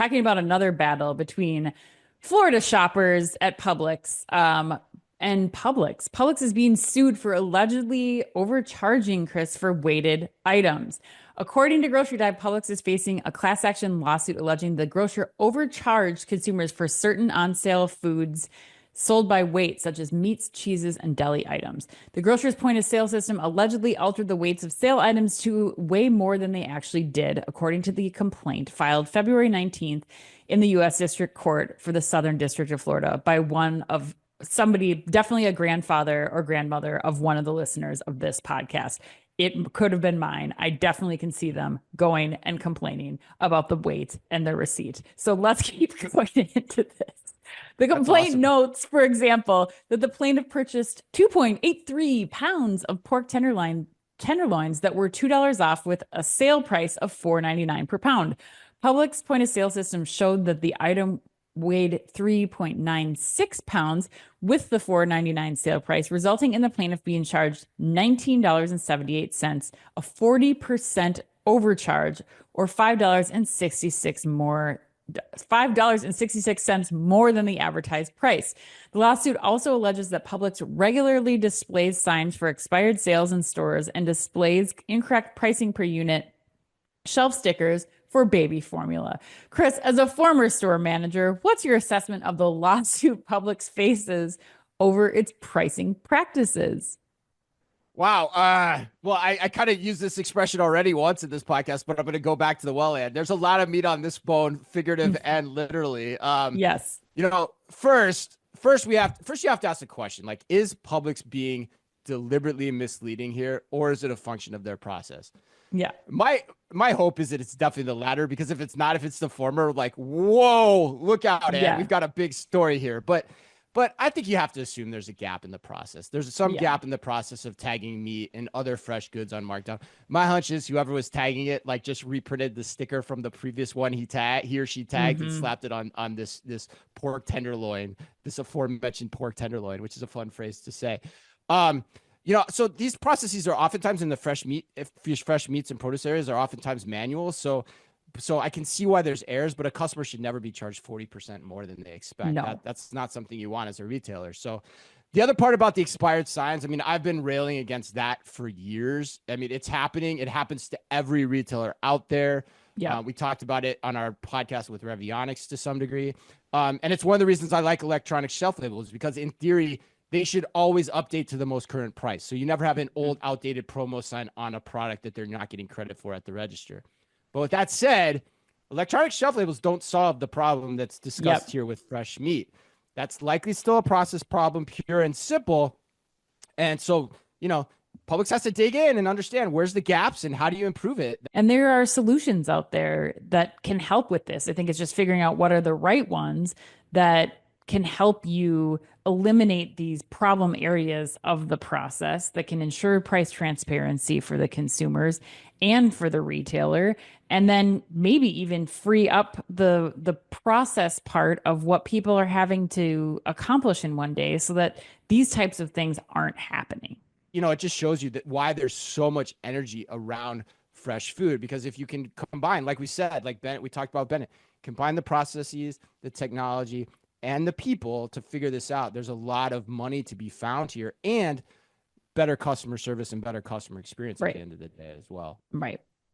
talking about another battle between Florida shoppers at Publix and Publix. Publix is being sued for allegedly overcharging Chris for weighted items. According to Grocery Dive, Publix is facing a class action lawsuit alleging the grocer overcharged consumers for certain on sale foods sold by weight, such as meats, cheeses, and deli items. The grocer's point of sale system allegedly altered the weights of sale items to weigh more than they actually did, according to the complaint filed February 19th in the U.S. District Court for the Southern District of Florida by one of somebody, definitely a grandfather or grandmother of one of the listeners of this podcast. It could have been mine. I definitely can see them going and complaining about the weight and the receipt. So let's keep going into this. The That's complaint awesome. notes, for example, that the plaintiff purchased 2.83 pounds of pork tenderloins that were $2 off with a sale price of $4.99 per pound. Publix point of sale system showed that the item weighed 3.96 pounds with the $4.99 sale price, resulting in the plaintiff being charged $19.78, a 40% overcharge, or $5.66 more than the advertised price. The lawsuit also alleges that Publix regularly displays signs for expired sales in stores and displays incorrect pricing per unit shelf stickers for baby formula. Chris, as a former store manager, what's your assessment of the lawsuit Publix faces over its pricing practices? Wow. Well, I kind of used this expression already once in this podcast, but I'm going to go back to the well end. There's a lot of meat on this bone, figurative and literally. Yes. First you have to ask the question, like, is Publix being deliberately misleading here, or is it a function of their process? Yeah. My hope is that it's definitely the latter, because if it's the former, like, whoa, look out, Ed, we've got a big story here. But I think you have to assume there's a gap in the process. There's some gap in the process of tagging meat and other fresh goods on markdown. My hunch is whoever was tagging it, like, just reprinted the sticker from the previous one he or she tagged and slapped it on this pork tenderloin, this aforementioned pork tenderloin, which is a fun phrase to say. So these processes are oftentimes in the fresh meats and produce areas are oftentimes manual. So I can see why there's errors, but a customer should never be charged 40% more than they expect. No. That's not something you want as a retailer. So the other part about the expired signs, I mean, I've been railing against that for years. I mean, it's happening. It happens to every retailer out there. Yeah. We talked about it on our podcast with Revionics to some degree. And it's one of the reasons I like electronic shelf labels, because in theory, they should always update to the most current price. So you never have an old, outdated promo sign on a product that they're not getting credit for at the register. But with that said, electronic shelf labels don't solve the problem that's discussed here with fresh meat. That's likely still a process problem, pure and simple. And so, Publix has to dig in and understand where's the gaps and how do you improve it. And there are solutions out there that can help with this. I think it's just figuring out what are the right ones that can help you eliminate these problem areas of the process, that can ensure price transparency for the consumers and for the retailer, and then maybe even free up the process part of what people are having to accomplish in one day, so that these types of things aren't happening. It just shows you that why there's so much energy around fresh food, because if you can combine, like we said, like Bennett, we talked about Bennett, combine the processes, the technology, and the people to figure this out, there's a lot of money to be found here, and better customer service and better customer experience at the end of the day as well. Right.